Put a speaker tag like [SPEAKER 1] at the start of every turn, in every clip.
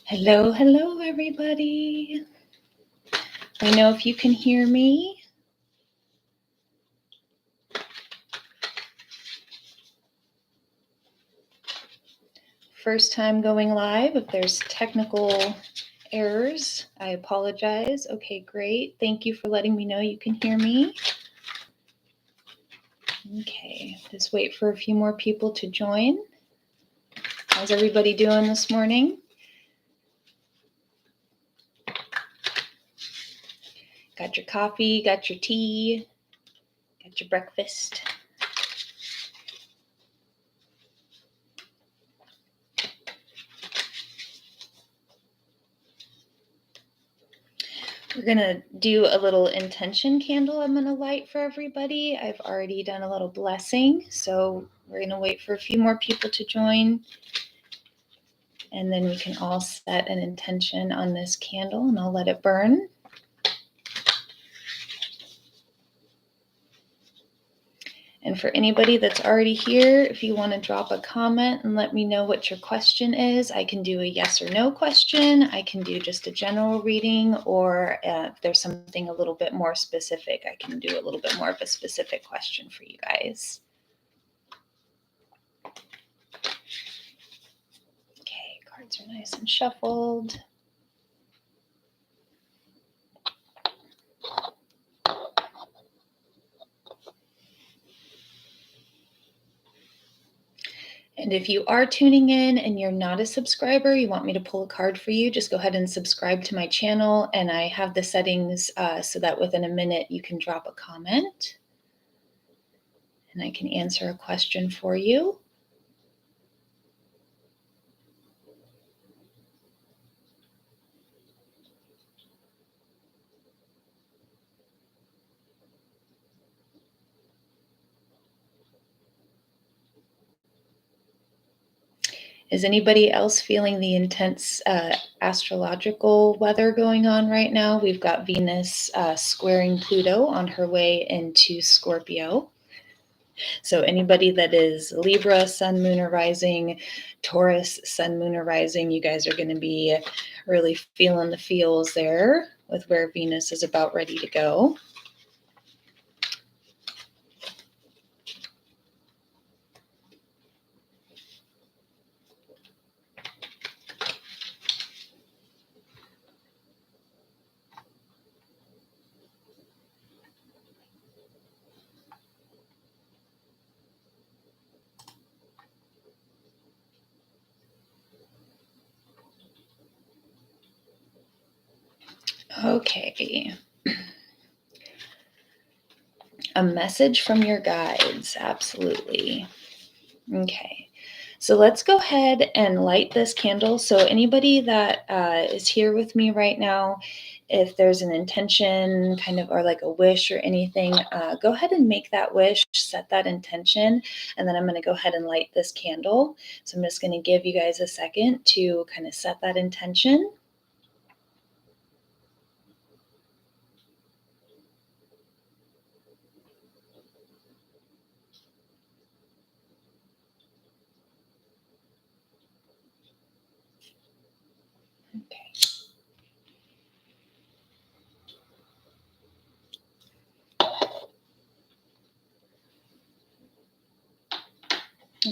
[SPEAKER 1] Hello, hello, everybody. Let me know if you can hear me. First time going live. If there's technical errors, I apologize. Okay, great. Thank you for letting me know you can hear me. Okay, just wait for a few more people to join. How's everybody doing this morning? Got your coffee, got your tea, got your breakfast. We're going to do a little intention candle I'm going to light for everybody. I've already done a little blessing, so we're going to wait for a few more people to join. And then we can all set an intention on this candle, and I'll let it burn. And for anybody that's already here, if you want to drop a comment and let me know what your question is, I can do a yes or no question. I can do just a general reading, or if there's something a little bit more specific, I can do a little bit more of a specific question for you guys. Okay, cards are nice and shuffled. And if you are tuning in and you're not a subscriber, you want me to pull a card for you, just go ahead and subscribe to my channel. And I have the settings so that within a minute you can drop a comment and I can answer a question for you. Is anybody else feeling the intense astrological weather going on right now? We've got Venus squaring Pluto on her way into Scorpio. So anybody that is Libra, Sun, Moon, or Rising, Taurus, Sun, Moon, or Rising, you guys are going to be really feeling the feels there with where Venus is about ready to go. Okay. A message from your guides. Absolutely. Okay. So let's go ahead and light this candle. So anybody that is here with me right now, if there's an intention kind of or like a wish or anything, go ahead and make that wish, set that intention, and then I'm going to go ahead and light this candle. So I'm just going to give you guys a second to kind of set that intention. Okay.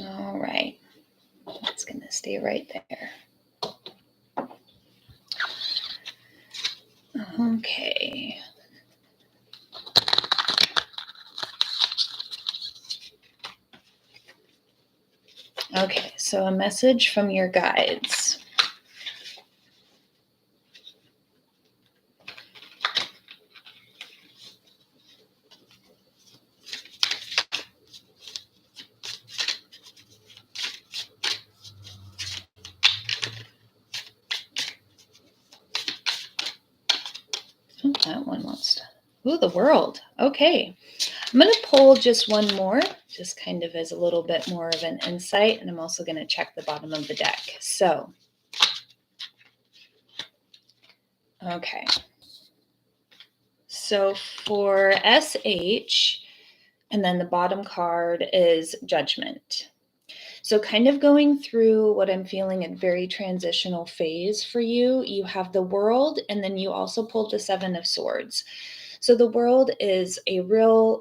[SPEAKER 1] All right. That's going to stay right there. Okay. Okay, so a message from your guides. Oh, that one wants to. Ooh, the world. Okay. I'm going to pull just one more, just kind of as a little bit more of an insight, and I'm also going to check the bottom of the deck. So, okay. So for SH, and then the bottom card is Judgment. So, kind of going through what I'm feeling a very transitional phase for you. You have the world, and then you also pulled the Seven of Swords. So, the world is a real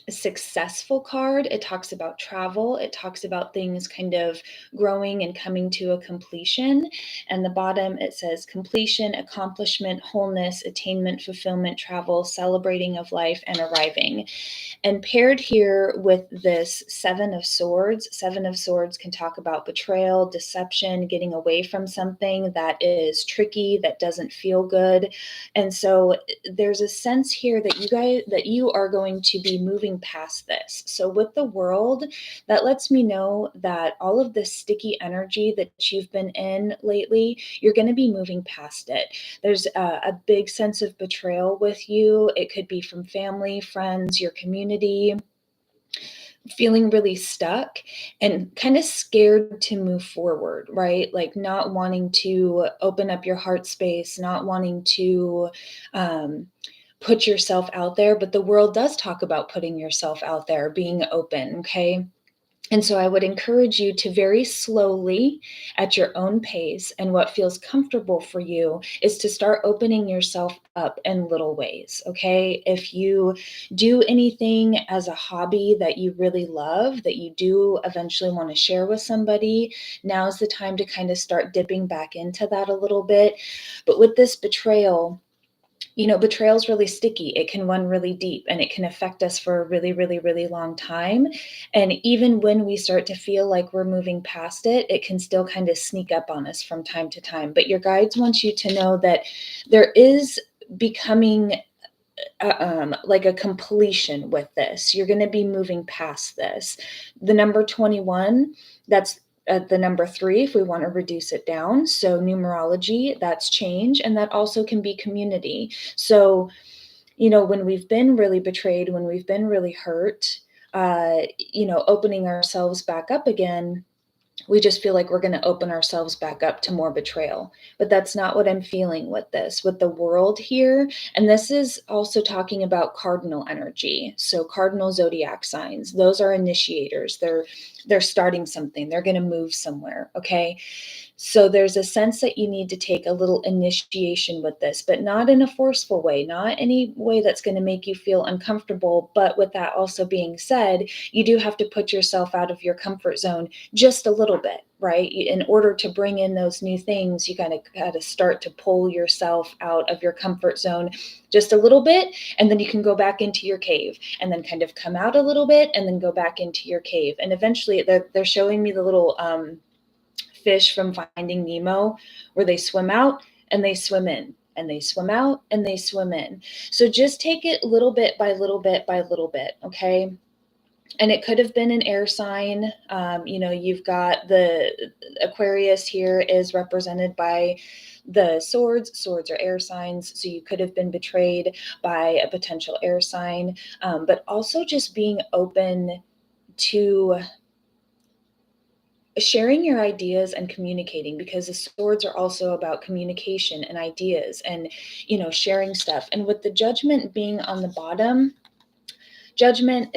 [SPEAKER 1] successful card. It talks about travel. It talks about things kind of growing and coming to a completion. And the bottom, it says completion, accomplishment, wholeness, attainment, fulfillment, travel, celebrating of life, and arriving. And paired here with this Seven of Swords can talk about betrayal, deception, getting away from something that is tricky, that doesn't feel good. And so there's a sense here that you are going to be moving past this. So with the world, that lets me know that all of this sticky energy that you've been in lately, you're going to be moving past it. There's a big sense of betrayal with you. It could be from family, friends, your community, feeling really stuck and kind of scared to move forward, right? Like not wanting to open up your heart space, not wanting to put yourself out there. But the world does talk about putting yourself out there, being open, okay? And so I would encourage you to very slowly, at your own pace, and what feels comfortable for you is to start opening yourself up in little ways. Okay. If you do anything as a hobby that you really love, that you do eventually want to share with somebody, now's the time to kind of start dipping back into that a little bit. But with this betrayal, betrayal is really sticky. It can run really deep and it can affect us for a really, really, really long time. And even when we start to feel like we're moving past it, it can still kind of sneak up on us from time to time. But your guides want you to know that there is becoming like a completion with this. You're going to be moving past this. The number 21, that's the number 3, if we want to reduce it down. So numerology, that's change. And that also can be community. So, when we've been really betrayed, when we've been really hurt, opening ourselves back up again, we just feel like we're going to open ourselves back up to more betrayal. But that's not what I'm feeling with this, with the world here. And this is also talking about cardinal energy. So cardinal zodiac signs, those are initiators. They're starting something. They're going to move somewhere. Okay. So there's a sense that you need to take a little initiation with this, but not in a forceful way, not any way that's going to make you feel uncomfortable. But with that also being said, you do have to put yourself out of your comfort zone just a little bit, right? In order to bring in those new things, you got to start to pull yourself out of your comfort zone just a little bit, and then you can go back into your cave, and then kind of come out a little bit, and then go back into your cave. And eventually, they're showing me the little fish from Finding Nemo, where they swim out and they swim in, and they swim out and they swim in. So just take it little bit by little bit by little bit, okay? And it could have been an air sign. You've got the Aquarius here is represented by the swords. Swords are air signs. So you could have been betrayed by a potential air sign, but also just being open to sharing your ideas and communicating, because the swords are also about communication and ideas and sharing stuff. And with the Judgment being on the bottom, Judgment,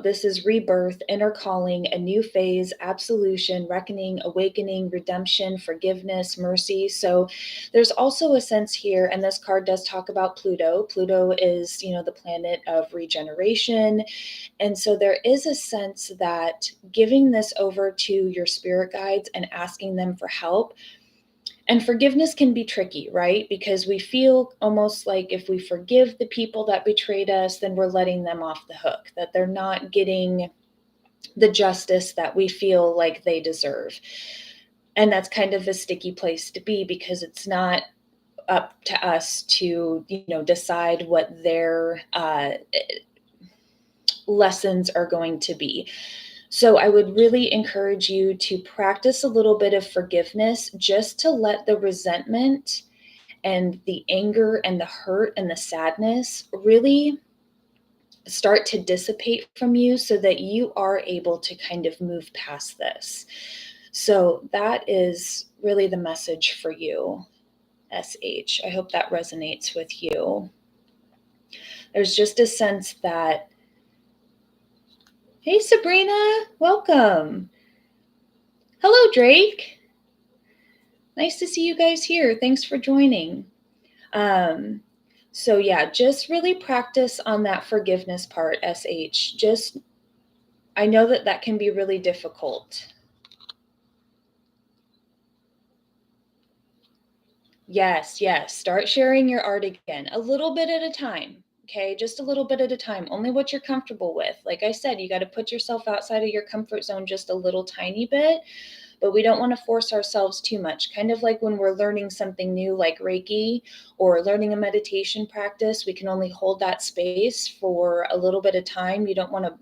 [SPEAKER 1] this is rebirth, inner calling, a new phase, absolution, reckoning, awakening, redemption, forgiveness, mercy. So there's also a sense here, and this card does talk about Pluto. Pluto is, the planet of regeneration. And so there is a sense that giving this over to your spirit guides and asking them for help. And forgiveness can be tricky, right? Because we feel almost like if we forgive the people that betrayed us, then we're letting them off the hook, that they're not getting the justice that we feel like they deserve. And that's kind of a sticky place to be, because it's not up to us to, decide what their lessons are going to be. So I would really encourage you to practice a little bit of forgiveness, just to let the resentment and the anger and the hurt and the sadness really start to dissipate from you, so that you are able to kind of move past this. So that is really the message for you, SH. I hope that resonates with you. There's just a sense that Hey, Sabrina. Welcome. Hello, Drake. Nice to see you guys here. Thanks for joining. So yeah, just really practice on that forgiveness part, SH. I know that can be really difficult. Yes. Start sharing your art again, a little bit at a time. Okay, just a little bit at a time, only what you're comfortable with. Like I said, you got to put yourself outside of your comfort zone just a little tiny bit, but we don't want to force ourselves too much. Kind of like when we're learning something new, like Reiki or learning a meditation practice, we can only hold that space for a little bit of time. You don't want to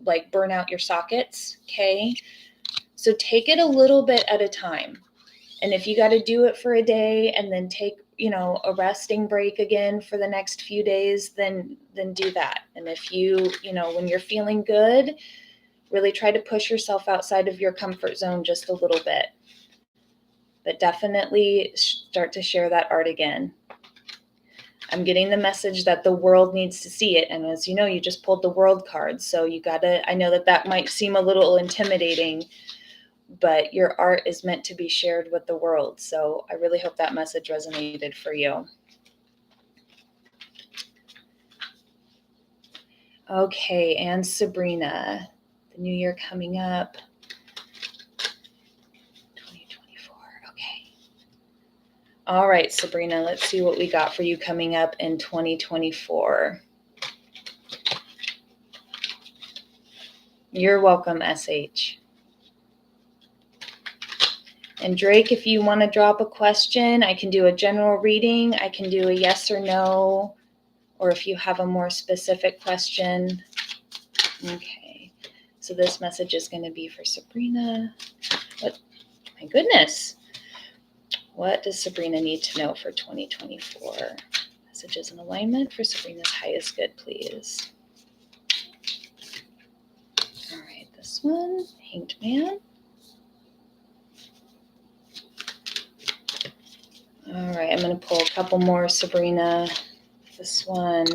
[SPEAKER 1] like burn out your sockets. Okay, so take it a little bit at a time. And if you got to do it for a day and then take, a resting break again for the next few days, then do that. And if when you're feeling good, really try to push yourself outside of your comfort zone just a little bit. But definitely start to share that art again. I'm getting the message that the world needs to see it. And as you know, you just pulled the world card. So I know that might seem a little intimidating, but your art is meant to be shared with the world. So I really hope that message resonated for you. Okay, and Sabrina, the new year coming up, 2024. Okay. All right, Sabrina, let's see what we got for you coming up in 2024. You're welcome, SH. And Drake, if you want to drop a question, I can do a general reading. I can do a yes or no, or if you have a more specific question. Okay, so this message is going to be for Sabrina. My goodness. What does Sabrina need to know for 2024? Messages in alignment for Sabrina's highest good, please. All right, this one, Hanged Man. All right, I'm going to pull a couple more, Sabrina. This one,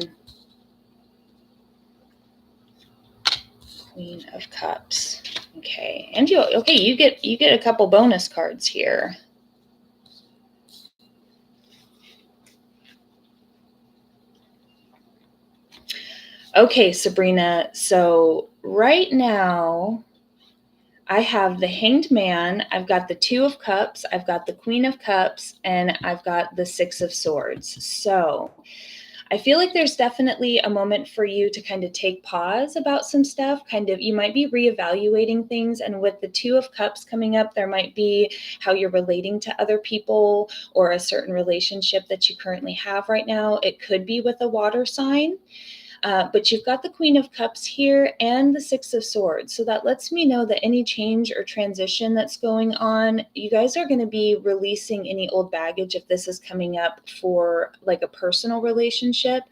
[SPEAKER 1] Queen of Cups. Okay, and you get a couple bonus cards here. Okay, Sabrina. So right now, I have the Hanged Man, I've got the Two of Cups, I've got the Queen of Cups, and I've got the Six of Swords. So I feel like there's definitely a moment for you to kind of take pause about some stuff. You might be reevaluating things. And with the Two of Cups coming up, there might be how you're relating to other people or a certain relationship that you currently have right now. It could be with a water sign. But you've got the Queen of Cups here and the Six of Swords. So that lets me know that any change or transition that's going on, you guys are going to be releasing any old baggage if this is coming up for like a personal relationship.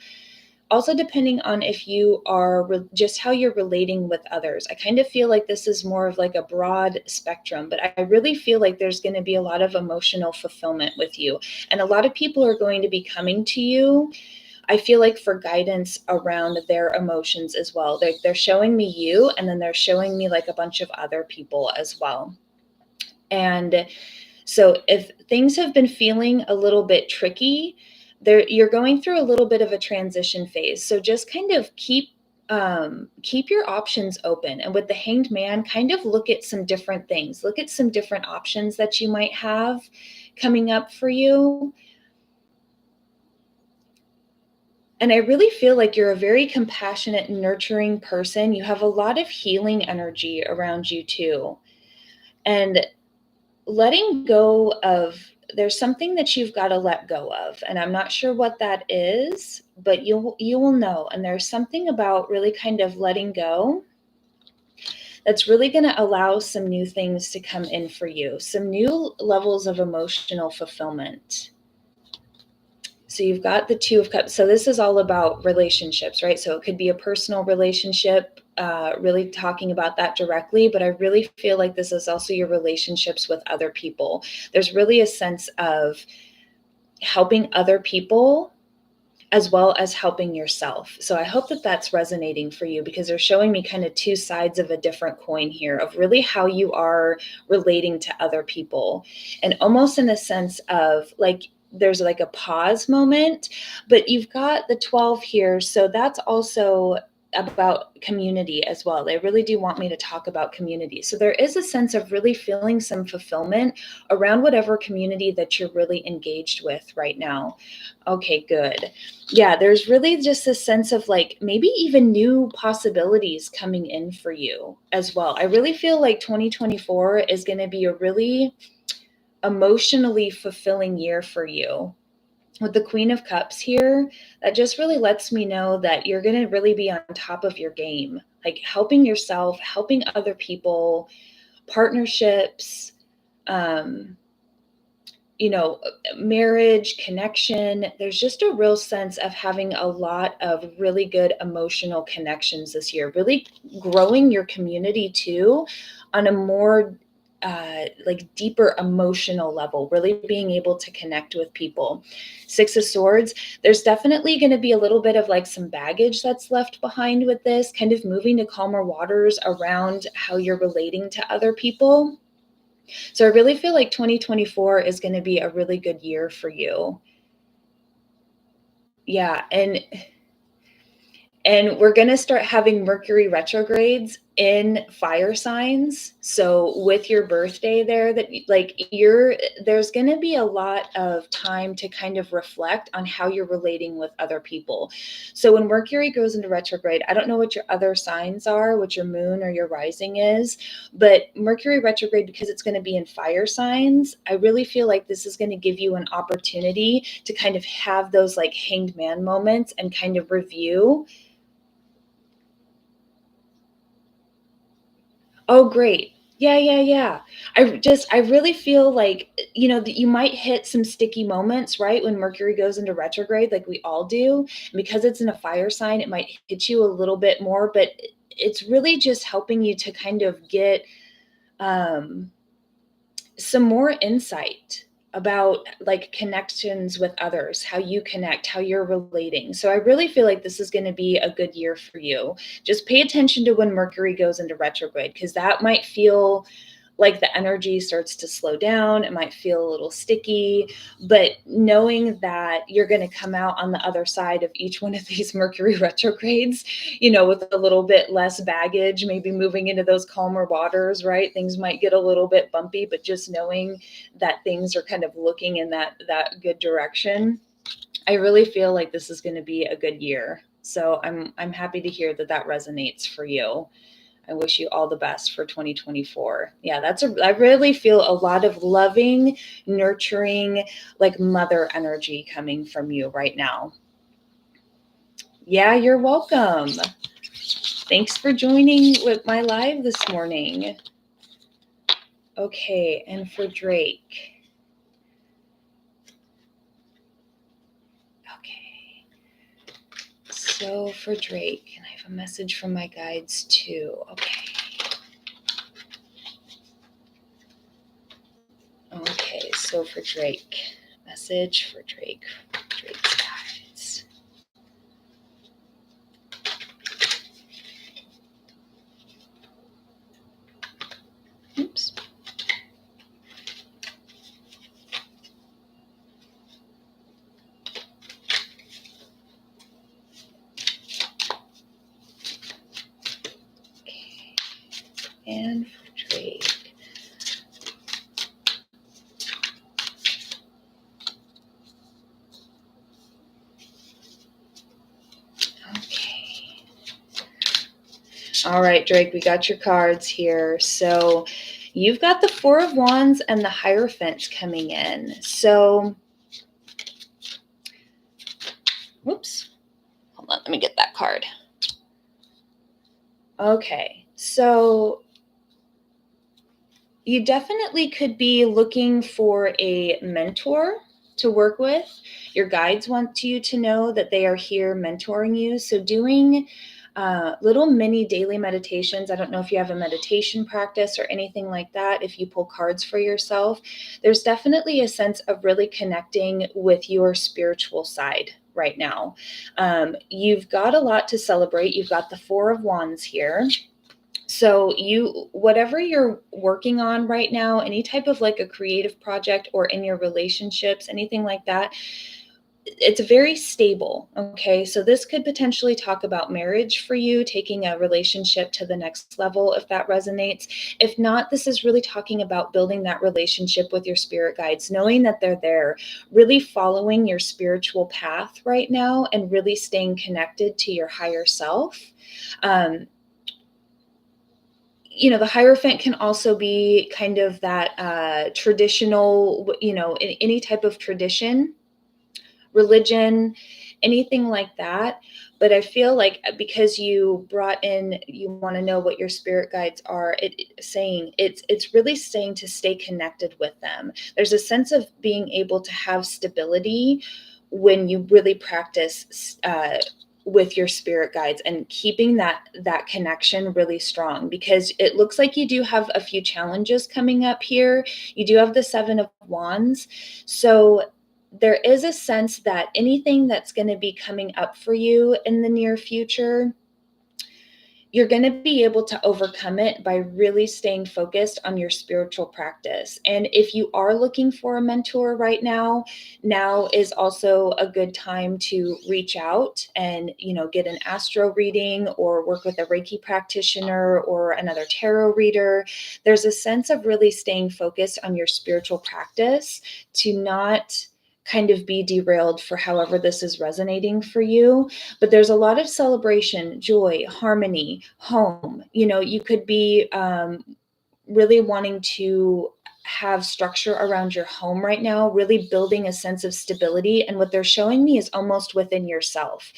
[SPEAKER 1] Also, depending on if you are just how you're relating with others. I kind of feel like this is more of like a broad spectrum, but I really feel like there's going to be a lot of emotional fulfillment with you. And a lot of people are going to be coming to you, I feel like, for guidance around their emotions as well. They're showing me you, and then they're showing me like a bunch of other people as well. And so if things have been feeling a little bit tricky, you're going through a little bit of a transition phase. So just kind of keep your options open. And with the Hanged Man, kind of look at some different things. Look at some different options that you might have coming up for you. And I really feel like you're a very compassionate, nurturing person. You have a lot of healing energy around you too. And letting go of, there's something that you've got to let go of. And I'm not sure what that is, but you will know. And there's something about really kind of letting go that's really going to allow some new things to come in for you, some new levels of emotional fulfillment. So you've got the Two of Cups. So this is all about relationships, right? So it could be a personal relationship, really talking about that directly, but I really feel like this is also your relationships with other people. There's really a sense of helping other people as well as helping yourself. So I hope that that's resonating for you, because they're showing me kind of two sides of a different coin here of really how you are relating to other people. And almost in a sense of like, there's like a pause moment, but you've got the 12 here. So that's also about community as well. They really do want me to talk about community. So there is a sense of really feeling some fulfillment around whatever community that you're really engaged with right now. Okay, good. Yeah, there's really just a sense of like maybe even new possibilities coming in for you as well. I really feel like 2024 is going to be a really emotionally fulfilling year for you. With the Queen of Cups here, that just really lets me know that you're going to really be on top of your game, like helping yourself, helping other people, partnerships, um, marriage, connection. There's just a real sense of having a lot of really good emotional connections this year, really growing your community too on a more like deeper emotional level, really being able to connect with people. Six of Swords, there's definitely going to be a little bit of like some baggage that's left behind with this, kind of moving to calmer waters around how you're relating to other people. So I really feel like 2024 is going to be a really good year for you. Yeah, and we're going to start having Mercury retrogrades in fire signs. So with your birthday there, that like there's going to be a lot of time to kind of reflect on how you're relating with other people. So when Mercury goes into retrograde, I don't know what your other signs are, what your moon or your rising is, but Mercury retrograde, because it's going to be in fire signs, I really feel like this is going to give you an opportunity to kind of have those like hanged man moments and kind of review. Oh, great. Yeah. I really feel like, that you might hit some sticky moments, right? When Mercury goes into retrograde, like we all do. And because it's in a fire sign, it might hit you a little bit more, but it's really just helping you to kind of get um, some more insight about like connections with others, how you connect, how you're relating. So I really feel like this is going to be a good year for you. Just pay attention to when Mercury goes into retrograde, because that might feel like the energy starts to slow down. It might feel a little sticky, but knowing that you're going to come out on the other side of each one of these Mercury retrogrades, with a little bit less baggage, maybe moving into those calmer waters, right? Things might get a little bit bumpy, but just knowing that things are kind of looking in that good direction. I really feel like this is going to be a good year. So I'm happy to hear that resonates for you. I wish you all the best for 2024. Yeah, I really feel a lot of loving, nurturing, like mother energy coming from you right now. Yeah, you're welcome. Thanks for joining with my live this morning. Okay, and for Drake. Okay. So for Drake, and I have a message from my guides too. Okay, so for Drake, message for Drake's guides. Oops. Okay, and for Drake. Okay. All right, Drake, we got your cards here. So you've got the Four of Wands and the Hierophant coming in. So, whoops. Hold on, let me get that card. Okay, so you definitely could be looking for a mentor to work with. Your guides want you to know that they are here mentoring you. So doing little mini daily meditations. I don't know if you have a meditation practice or anything like that. If you pull cards for yourself, there's definitely a sense of really connecting with your spiritual side right now. You've got a lot to celebrate. You've got the Four of Wands here. So whatever you're working on right now, any type of like a creative project or in your relationships, anything like that, it's very stable. Okay. So this could potentially talk about marriage for you, taking a relationship to the next level, if that resonates. If not, this is really talking about building that relationship with your spirit guides, knowing that they're there, really following your spiritual path right now, and really staying connected to your higher self. The Hierophant can also be kind of that traditional, in any type of tradition, religion, anything like that. But I feel like because you brought in, you want to know what your spirit guides are, it's really saying to stay connected with them. There's a sense of being able to have stability when you really practice with your spirit guides and keeping that connection really strong, because it looks like you do have a few challenges coming up here. You do have the Seven of Wands. So there is a sense that anything that's going to be coming up for you in the near future, you're going to be able to overcome it by really staying focused on your spiritual practice. And if you are looking for a mentor right now is also a good time to reach out and, get an astro reading or work with a Reiki practitioner or another tarot reader. There's a sense of really staying focused on your spiritual practice to not kind of be derailed for however this is resonating for you. But there's a lot of celebration, joy, harmony, home. You could be really wanting to have structure around your home right now, really building a sense of stability. And what they're showing me is almost within yourself.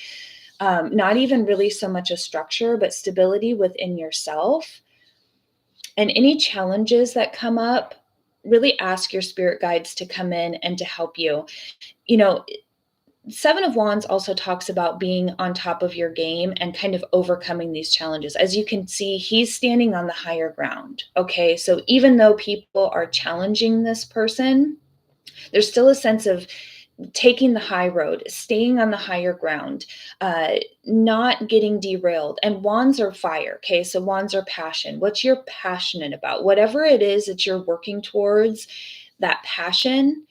[SPEAKER 1] Not even really so much a structure, but stability within yourself. And any challenges that come up, really ask your spirit guides to come in and to help you. Seven of Wands also talks about being on top of your game and kind of overcoming these challenges. As you can see, he's standing on the higher ground. Okay, so even though people are challenging this person, there's still a sense of taking the high road, staying on the higher ground, not getting derailed. And wands are fire. Okay, so wands are passion. What you're passionate about, whatever it is that you're working towards, that passion.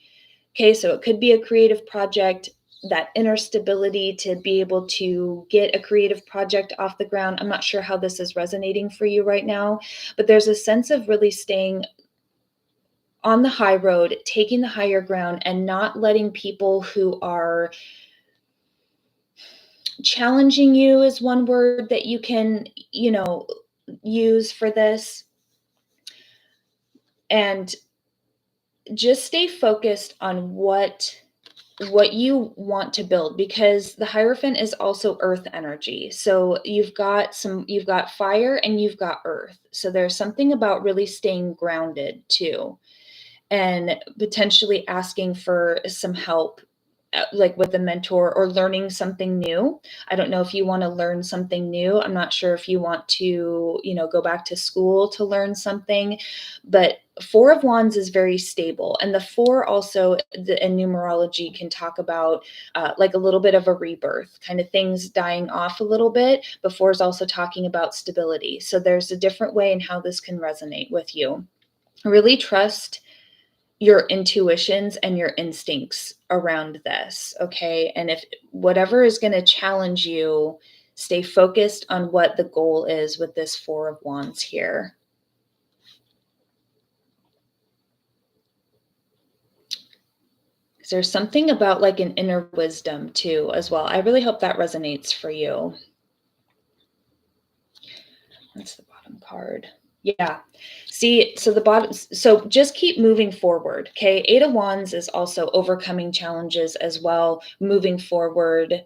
[SPEAKER 1] Okay, so it could be a creative project, that inner stability to be able to get a creative project off the ground. I'm not sure how this is resonating for you right now, but there's a sense of really staying on the high road, taking the higher ground, and not letting people who are challenging you is one word that you can, use for this. And just stay focused on what you want to build, because the Hierophant is also earth energy. So you've got fire and you've got earth. So there's something about really staying grounded too, and potentially asking for some help, like with a mentor, or learning something new. I don't know if you want to learn something new. I'm not sure if you want to, go back to school to learn something, but Four of Wands is very stable. And the four also, in numerology, can talk about like a little bit of a rebirth, kind of things dying off a little bit. But four is also talking about stability. So there's a different way in how this can resonate with you. Really trust your intuitions and your instincts around this, okay? And if whatever is going to challenge you, stay focused on what the goal is with this Four of Wands here. Because there's something about like an inner wisdom too as well. I really hope that resonates for you. That's the bottom card. Yeah. See, so the bottom, so just keep moving forward. Okay. Eight of Wands is also overcoming challenges as well, moving forward.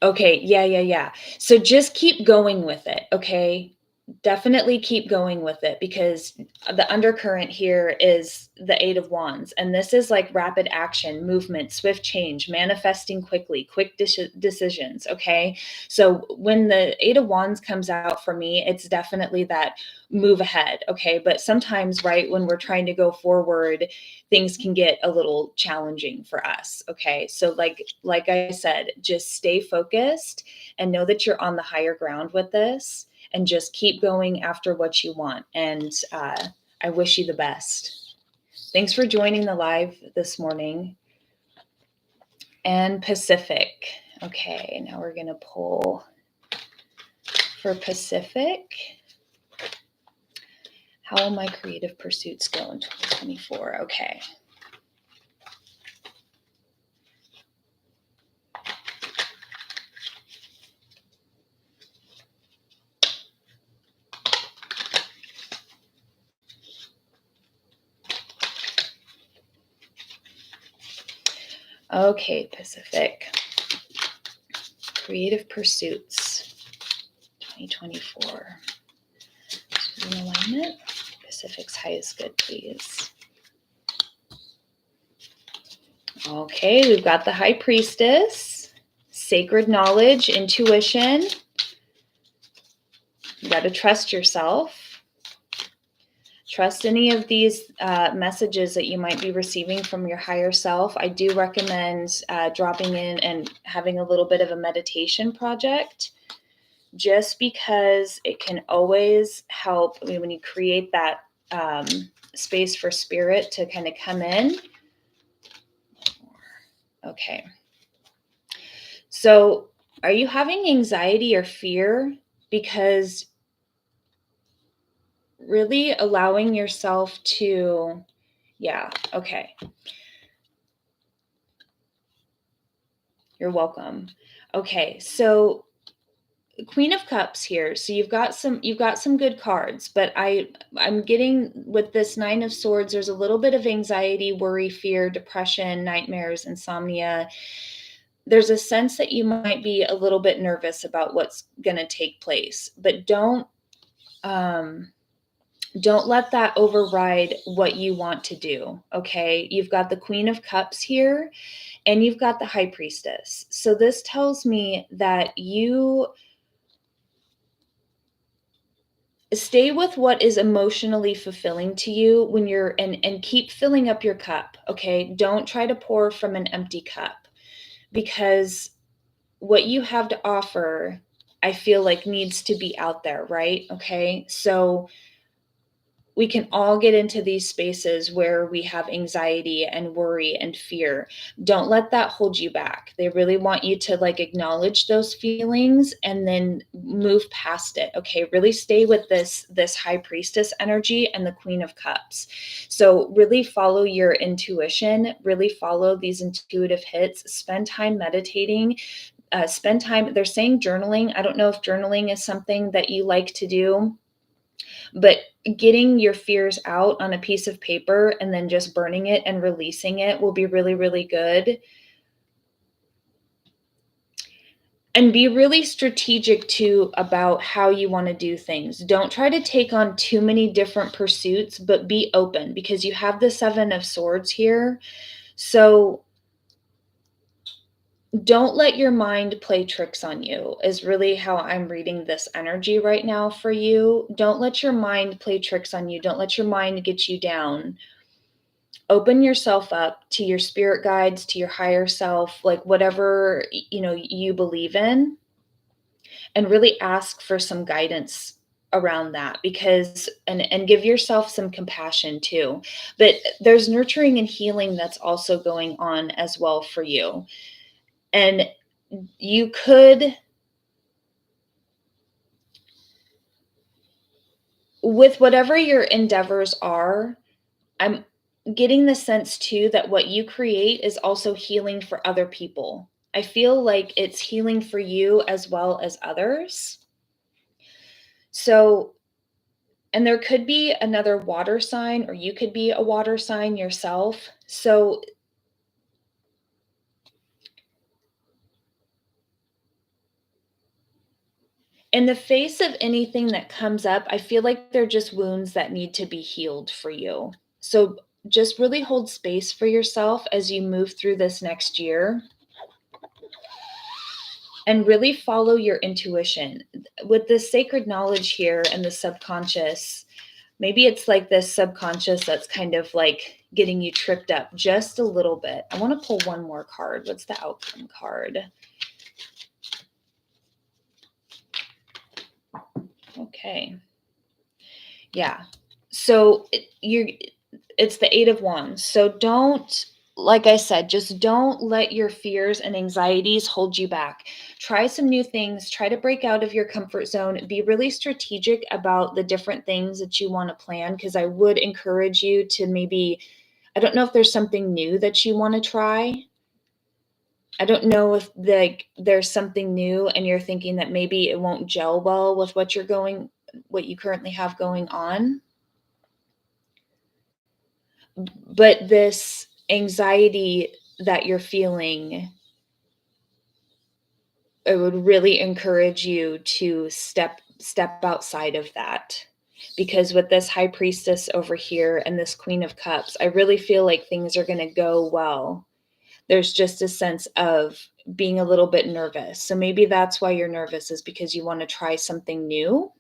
[SPEAKER 1] Okay. Yeah. So just keep going with it. Okay. definitely keep going with it, because the undercurrent here is the Eight of Wands. And this is like rapid action, movement, swift change, manifesting quickly, quick decisions. Okay. So when the Eight of Wands comes out for me, it's definitely that move ahead. Okay. But sometimes, right, when we're trying to go forward, things can get a little challenging for us. Okay. So like I said, just stay focused and know that you're on the higher ground with this, and just keep going after what you want. And I wish you the best. Thanks for joining the live this morning. And Pacific. Okay, now we're going to pull for Pacific. How will my creative pursuits go in 2024? Okay. Okay, Pacific. Creative pursuits 2024. In alignment. Pacific's highest good, please. Okay, we've got the High Priestess, sacred knowledge, intuition. You got to trust yourself. Trust any of these messages that you might be receiving from your higher self. I do recommend dropping in and having a little bit of a meditation project, just because it can always help. I mean, when you create that space for spirit to kind of come in. Okay. So are you having anxiety or fear? Because really allowing yourself to, yeah, okay. You're welcome. Okay, so Queen of Cups here. So you've got some good cards, but I'm getting with this Nine of Swords, there's a little bit of anxiety, worry, fear, depression, nightmares, insomnia. There's a sense that you might be a little bit nervous about what's going to take place, but don't let that override what you want to do. Okay. You've got the Queen of Cups here, and you've got the High Priestess. So this tells me that you stay with what is emotionally fulfilling to you when you're, and keep filling up your cup. Okay. Don't try to pour from an empty cup, because what you have to offer, I feel like, needs to be out there, right? Okay. So we can all get into these spaces where we have anxiety and worry and fear. Don't let that hold you back. They really want you to like acknowledge those feelings and then move past it. Okay. Really stay with this High Priestess energy and the Queen of Cups. So really follow your intuition, really follow these intuitive hits, spend time meditating, spend time, they're saying journaling. I don't know if journaling is something that you like to do, but getting your fears out on a piece of paper and then just burning it and releasing it will be really, really good. And be really strategic too about how you want to do things. Don't try to take on too many different pursuits, but be open, because you have the Seven of Swords here. So don't let your mind play tricks on you, is really how I'm reading this energy right now for you. Don't let your mind play tricks on you. Don't let your mind get you down. Open yourself up to your spirit guides, to your higher self, like whatever, you believe in, and really ask for some guidance around that, because and give yourself some compassion too. But there's nurturing and healing that's also going on as well for you. And you could, with whatever your endeavors are, I'm getting the sense too that what you create is also healing for other people. I feel like it's healing for you as well as others. So, and there could be another water sign, or you could be a water sign yourself. So in the face of anything that comes up, I feel like they're just wounds that need to be healed for you. So just really hold space for yourself as you move through this next year and really follow your intuition. With this sacred knowledge here and the subconscious, maybe it's like this subconscious that's kind of like getting you tripped up just a little bit. I want to pull one more card. What's the outcome card? Okay. Yeah. So it's the Eight of Wands. So don't, like I said, just don't let your fears and anxieties hold you back. Try some new things. Try to break out of your comfort zone. Be really strategic about the different things that you want to plan, because I would encourage you to maybe, I don't know if there's something new that you want to try. I don't know if there's something new and you're thinking that maybe it won't gel well with what you currently have going on. But this anxiety that you're feeling, I would really encourage you to step outside of that. Because with this High Priestess over here and this Queen of Cups, I really feel like things are going to go well. There's just a sense of being a little bit nervous. So maybe that's why you're nervous, is because you want to try something new.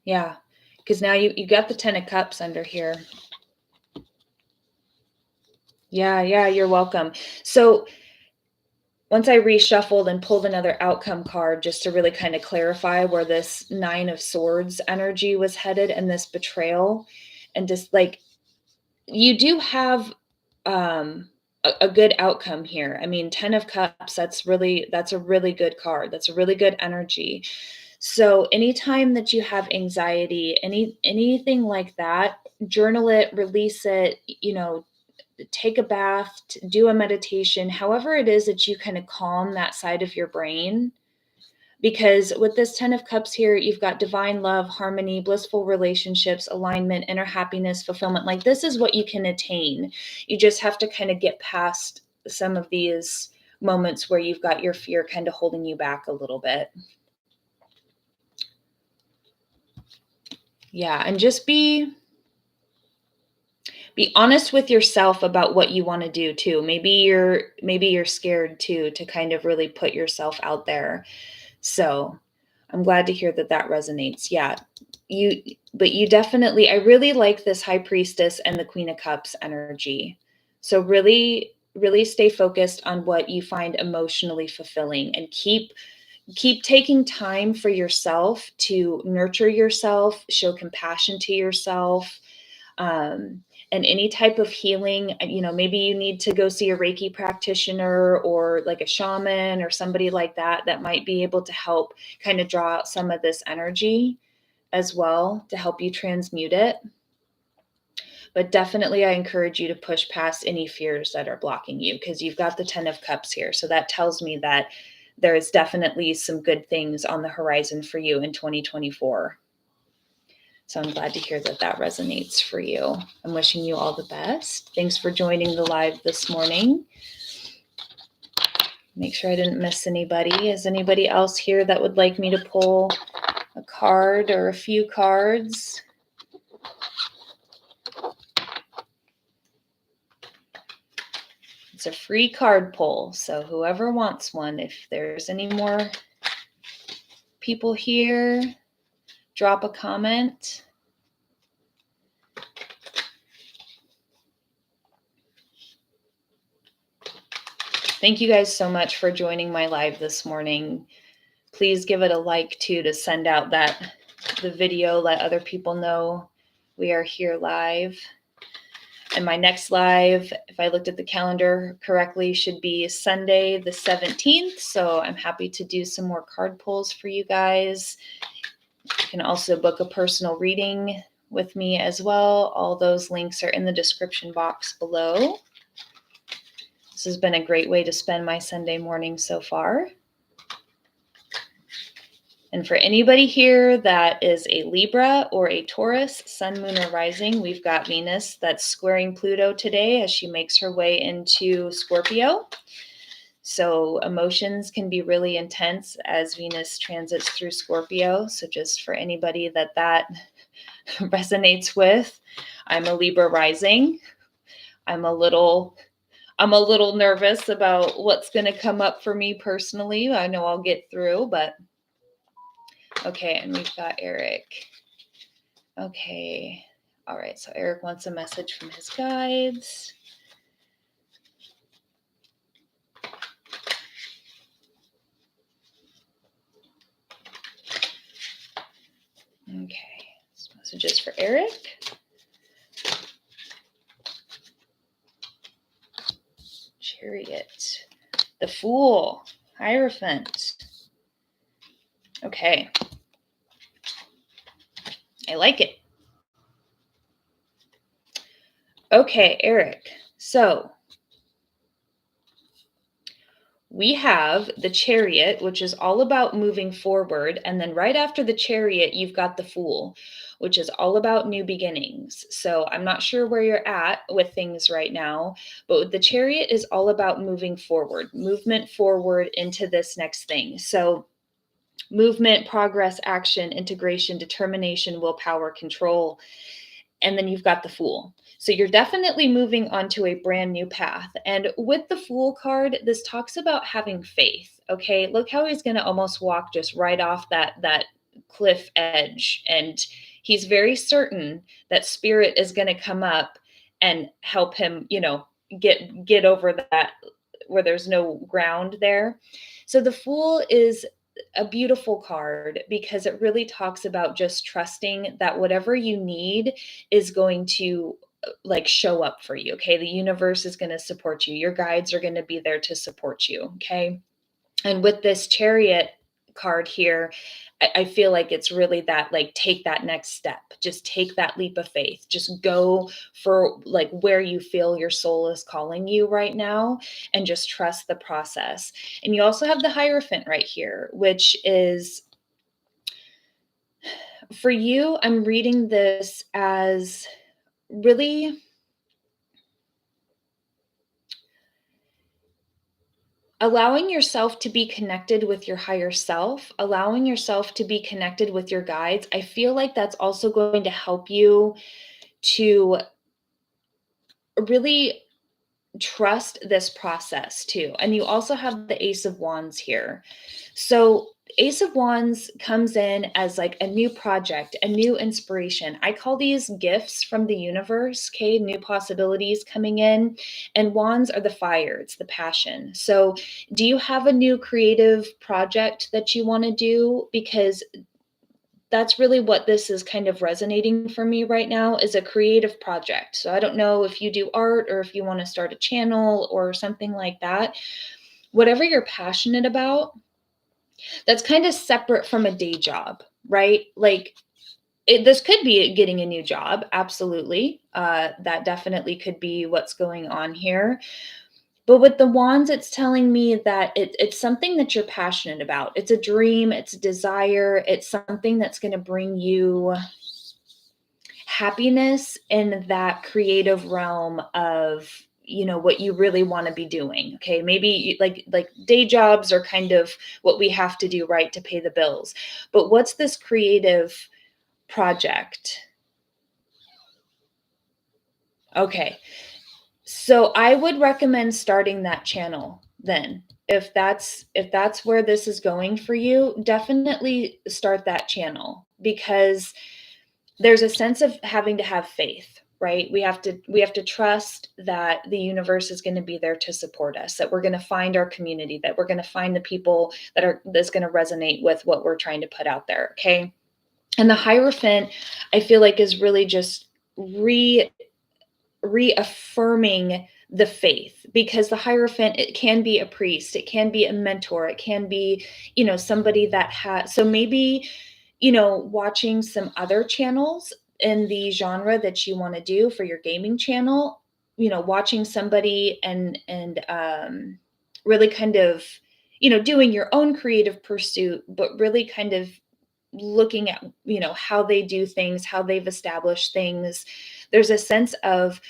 [SPEAKER 1] Yeah, because now you got the Ten of Cups under here. Yeah, you're welcome. So once I reshuffled and pulled another outcome card just to really kind of clarify where this Nine of Swords energy was headed and this betrayal, and just like, you do have a good outcome here. I mean, 10 of Cups, that's a really good card. That's a really good energy. So anytime that you have anxiety, anything like that, journal it, release it, take a bath, do a meditation, however it is that you kind of calm that side of your brain. Because with this 10 of Cups here, you've got divine love, harmony, blissful relationships, alignment, inner happiness, fulfillment. Like, this is what you can attain. You just have to kind of get past some of these moments where you've got your fear kind of holding you back a little bit. Yeah, and just be honest with yourself about what you want to do too. Maybe you're scared too, to kind of really put yourself out there. So I'm glad to hear that resonates. Yeah, but you definitely, I really like this High Priestess and the Queen of Cups energy. So really, really stay focused on what you find emotionally fulfilling, and keep taking time for yourself to nurture yourself, show compassion to yourself. And any type of healing, maybe you need to go see a Reiki practitioner or like a shaman or somebody like that might be able to help kind of draw out some of this energy as well, to help you transmute it. But definitely I encourage you to push past any fears that are blocking you, because you've got the 10 of Cups here. So that tells me that there is definitely some good things on the horizon for you in 2024. So I'm glad to hear that resonates for you. I'm wishing you all the best. Thanks for joining the live this morning. Make sure I didn't miss anybody. Is anybody else here that would like me to pull a card or a few cards? It's a free card pull, so whoever wants one, if there's any more people here, drop a comment. Thank you guys so much for joining my live this morning. Please give it a like too, to send out the video, let other people know we are here live. And my next live, if I looked at the calendar correctly, should be Sunday the 17th. So I'm happy to do some more card pulls for you guys. You can also book a personal reading with me as well. All those links are in the description box below. This has been a great way to spend my Sunday morning so far. And for anybody here that is a Libra or a Taurus, sun, moon, or rising, we've got Venus that's squaring Pluto today as she makes her way into Scorpio. So emotions can be really intense as Venus transits through Scorpio. So just for anybody that resonates with, I'm a Libra rising. I'm a little nervous about what's going to come up for me personally. I know I'll get through, but okay. And we've got Eric. Okay. All right. So Eric wants a message from his guides. Okay. This message is for Eric. Chariot. The Fool. Hierophant. Okay. I like it. Okay, Eric. So we have the Chariot, which is all about moving forward. And then right after the Chariot, you've got the Fool, which is all about new beginnings. So I'm not sure where you're at with things right now, but the Chariot is all about moving forward, movement forward into this next thing. So movement, progress, action, integration, determination, willpower, control. And then you've got the Fool. So you're definitely moving onto a brand new path. And with the Fool card, this talks about having faith. Okay, look how he's going to almost walk just right off that cliff edge, and he's very certain that spirit is going to come up and help him, get over that where there's no ground there. So the Fool is a beautiful card because it really talks about just trusting that whatever you need is going to show up for you. Okay. The universe is going to support you. Your guides are going to be there to support you. Okay. And with this Chariot card here, I feel like it's really that, take that next step, just take that leap of faith, just go for where you feel your soul is calling you right now, and just trust the process. And you also have the Hierophant right here, which is for you. I'm reading this as really allowing yourself to be connected with your higher self, allowing yourself to be connected with your guides. I feel like that's also going to help you to really trust this process too. And you also have the Ace of Wands here. So Ace of Wands comes in as a new project, a new inspiration. I call these gifts from the universe, okay? New possibilities coming in. And Wands are the fire, it's the passion. So do you have a new creative project that you want to do? Because that's really what this is kind of resonating for me right now, is a creative project. So I don't know if you do art or if you want to start a channel or something like that. Whatever you're passionate about, that's kind of separate from a day job, right? This could be getting a new job. Absolutely. That definitely could be what's going on here. But with the Wands, it's telling me that it's something that you're passionate about. It's a dream, it's a desire, it's something that's going to bring you happiness in that creative realm of, what you really want to be doing. Okay, maybe like day jobs are kind of what we have to do, right, to pay the bills. But what's this creative project? Okay. So I would recommend starting that channel then. If that's where this is going for you, definitely start that channel, because there's a sense of having to have faith, right? We have to trust that the universe is going to be there to support us, that we're going to find our community, that we're going to find the people that's going to resonate with what we're trying to put out there, okay? And the Hierophant, I feel like, is really just reaffirming the faith, because the Hierophant, it can be a priest, it can be a mentor, it can be, somebody that has, so maybe, watching some other channels in the genre that you want to do for your gaming channel, watching somebody and really kind of, doing your own creative pursuit, but really kind of looking at, how they do things, how they've established things. There's a sense of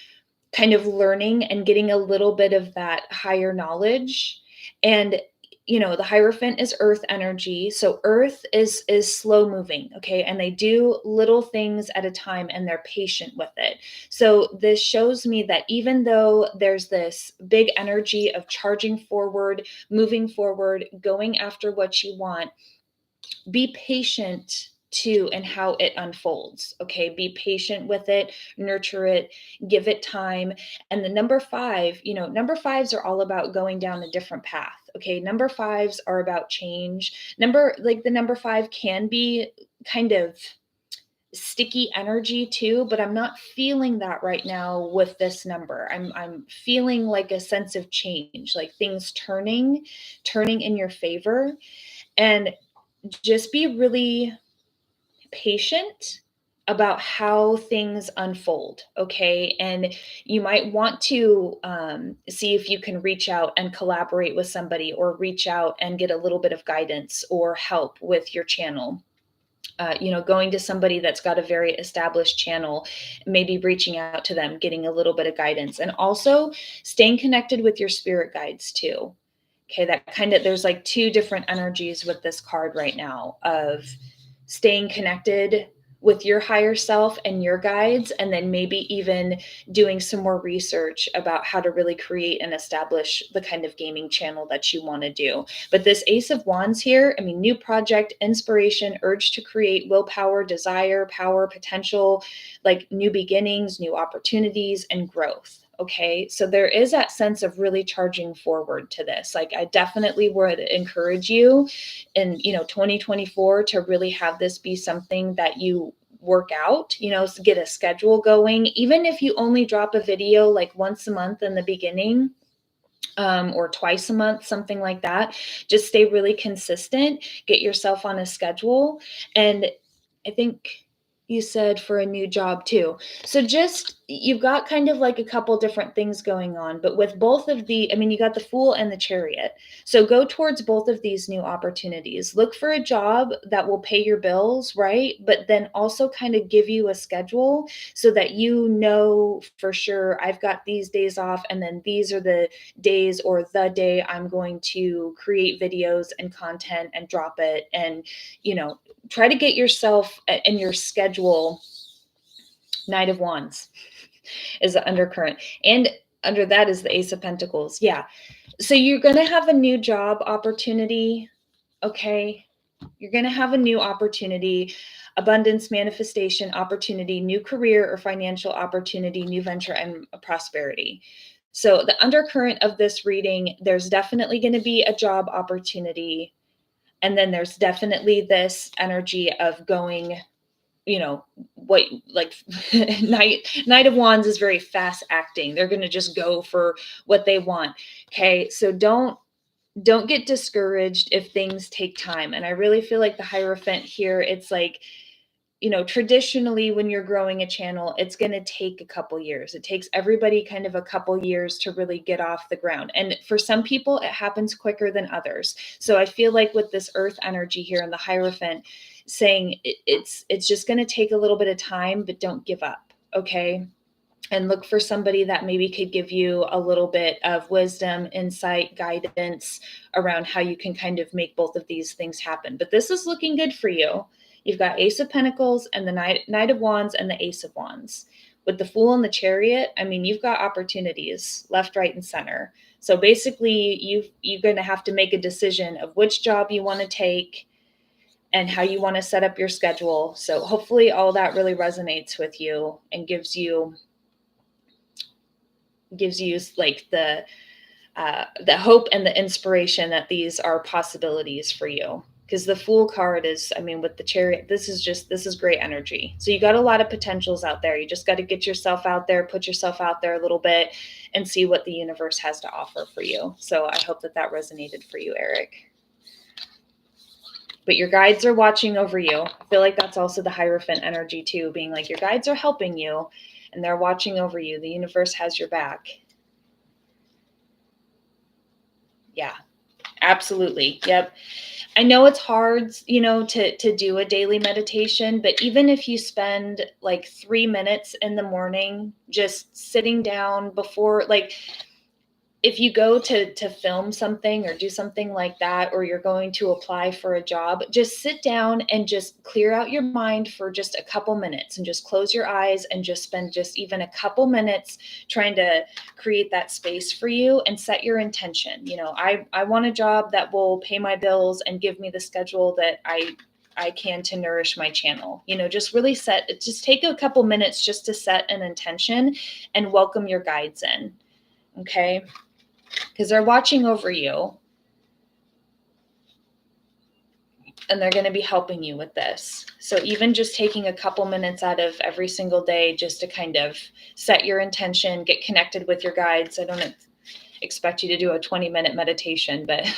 [SPEAKER 1] kind of learning and getting a little bit of that higher knowledge. And the Hierophant is earth energy, so earth is slow moving, okay, and they do little things at a time, and they're patient with it. So this shows me that even though there's this big energy of charging forward, moving forward, going after what you want, be patient too in how it unfolds. Okay, be patient with it, nurture it, give it time. And the number five, number fives are all about going down a different path. Okay, number fives are about change. The number five can be kind of sticky energy too, but I'm not feeling that right now with this number. I'm feeling like a sense of change, like things turning in your favor. And just be really patient about how things unfold, okay? And you might want to see if you can reach out and collaborate with somebody, or reach out and get a little bit of guidance or help with your channel. Going to somebody that's got a very established channel, maybe reaching out to them, getting a little bit of guidance, and also staying connected with your spirit guides too. Okay, there's like two different energies with this card right now, of staying connected with your higher self and your guides, and then maybe even doing some more research about how to really create and establish the kind of gaming channel that you want to do. But this Ace of Wands here, new project, inspiration, urge to create, willpower, desire, power, potential, like new beginnings, new opportunities, and growth. Okay, so there is that sense of really charging forward to this. Like, I definitely would encourage you in 2024 to really have this be something that you work out, get a schedule going. Even if you only drop a video like once a month in the beginning, or twice a month, something like that, just stay really consistent, get yourself on a schedule. And I think you said for a new job too. So just, you've got kind of like a couple different things going on, but with both of you got the Fool and the Chariot. So go towards both of these new opportunities. Look for a job that will pay your bills, right? But then also kind of give you a schedule so that for sure, I've got these days off, and then these are the days or the day I'm going to create videos and content and drop it. And, try to get yourself in your schedule. Knight of Wands is the undercurrent. And under that is the Ace of Pentacles. Yeah. So you're going to have a new job opportunity. Okay. You're going to have a new opportunity, abundance, manifestation, opportunity, new career or financial opportunity, new venture, and prosperity. So the undercurrent of this reading, there's definitely going to be a job opportunity. And then there's definitely this energy of going, what, like Knight of Wands is very fast acting. They're going to just go for what they want. Okay. So don't get discouraged if things take time. And I really feel like the Hierophant here, it's like, traditionally when you're growing a channel, it's going to take a couple years. It takes everybody kind of a couple years to really get off the ground. And for some people, it happens quicker than others. So I feel like with this earth energy here and the Hierophant saying it's just going to take a little bit of time, but don't give up. Okay. And look for somebody that maybe could give you a little bit of wisdom, insight, guidance around how you can kind of make both of these things happen. But this is looking good for you. You've got Ace of Pentacles and the Knight of Wands and the Ace of Wands. With the Fool and the Chariot, you've got opportunities left, right, and center. So basically, you're going to have to make a decision of which job you want to take and how you want to set up your schedule. So hopefully all that really resonates with you and gives you like the hope and the inspiration that these are possibilities for you. Because the Fool card is, with the Chariot, this is great energy. So you got a lot of potentials out there. You just got to get yourself out there, put yourself out there a little bit, and see what the universe has to offer for you. So I hope that resonated for you, Eric. But your guides are watching over you. I feel like that's also the Hierophant energy too, being like your guides are helping you and they're watching over you. The universe has your back. Yeah, Absolutely. Yep. I know it's hard, to do a daily meditation, but even if you spend like 3 minutes in the morning, just sitting down before, like, if you go to film something or do something like that, or you're going to apply for a job, just sit down and just clear out your mind for just a couple minutes and just close your eyes and just spend just even a couple minutes trying to create that space for you and set your intention. I want a job that will pay my bills and give me the schedule that I can to nourish my channel. Just take a couple minutes just to set an intention and welcome your guides in. Okay. Because they're watching over you and they're going to be helping you with this. So even just taking a couple minutes out of every single day just to kind of set your intention, get connected with your guides. I don't expect you to do a 20-minute meditation, but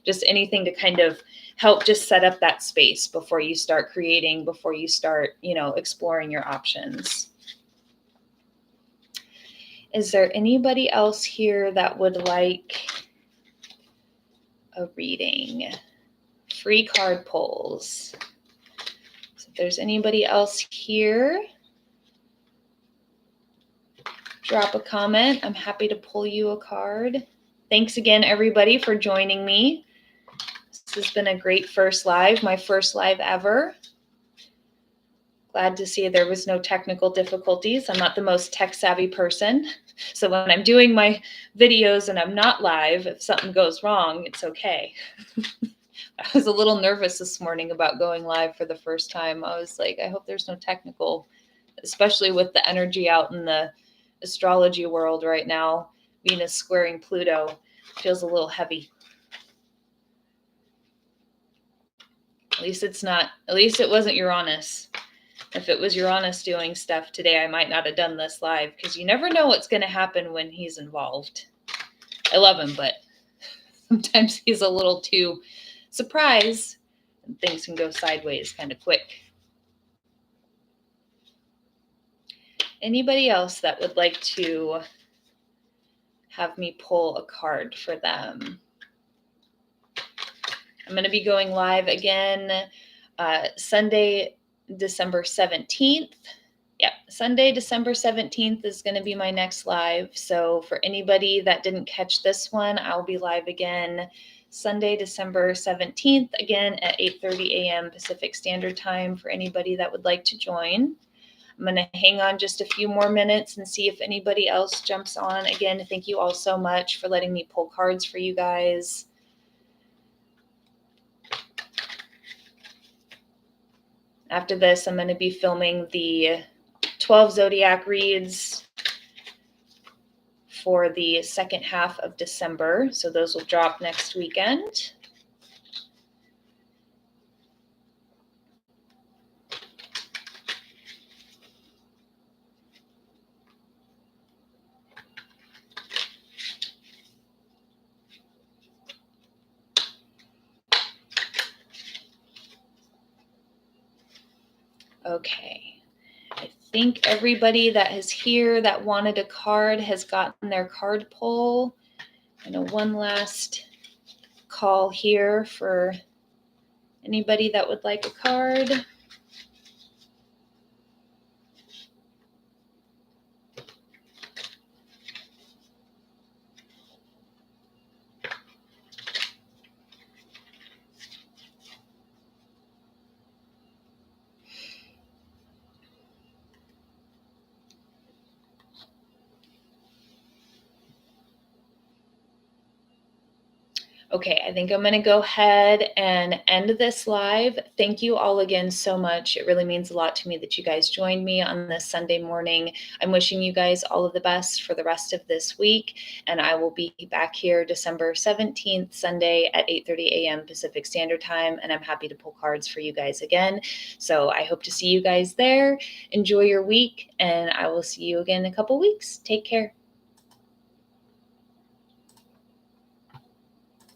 [SPEAKER 1] just anything to kind of help just set up that space before you start creating, before you start, exploring your options. Is there anybody else here that would like a reading? Free card pulls. So if there's anybody else here, drop a comment. I'm happy to pull you a card. Thanks again, everybody, for joining me. This has been a great first live, my first live ever. Glad to see there was no technical difficulties. I'm not the most tech savvy person. So when I'm doing my videos and I'm not live, if something goes wrong, it's okay. I was a little nervous this morning about going live for the first time. I was like, I hope there's no technical, especially with the energy out in the astrology world right now. Venus squaring Pluto feels a little heavy. At least it wasn't Uranus. If it was Uranus doing stuff today, I might not have done this live, because you never know what's going to happen when he's involved. I love him, but sometimes he's a little too surprise and things can go sideways kind of quick. Anybody else that would like to have me pull a card for them? I'm going to be going live again Sunday, December 17th. Yep, Sunday, December 17th is going to be my next live. So for anybody that didn't catch this one, I'll be live again Sunday, December 17th, again at 8:30 a.m. Pacific Standard Time for anybody that would like to join. I'm going to hang on just a few more minutes and see if anybody else jumps on. Again, thank you all so much for letting me pull cards for you guys. After this, I'm going to be filming the 12 zodiac reads for the second half of December. So those will drop next weekend. Okay, I think everybody that is here that wanted a card has gotten their card pull. I know one last call here for anybody that would like a card. Okay, I think I'm going to go ahead and end this live. Thank you all again so much. It really means a lot to me that you guys joined me on this Sunday morning. I'm wishing you guys all of the best for the rest of this week, and I will be back here December 17th, Sunday at 8:30 a.m. Pacific Standard Time, and I'm happy to pull cards for you guys again. So I hope to see you guys there. Enjoy your week, and I will see you again in a couple weeks. Take care.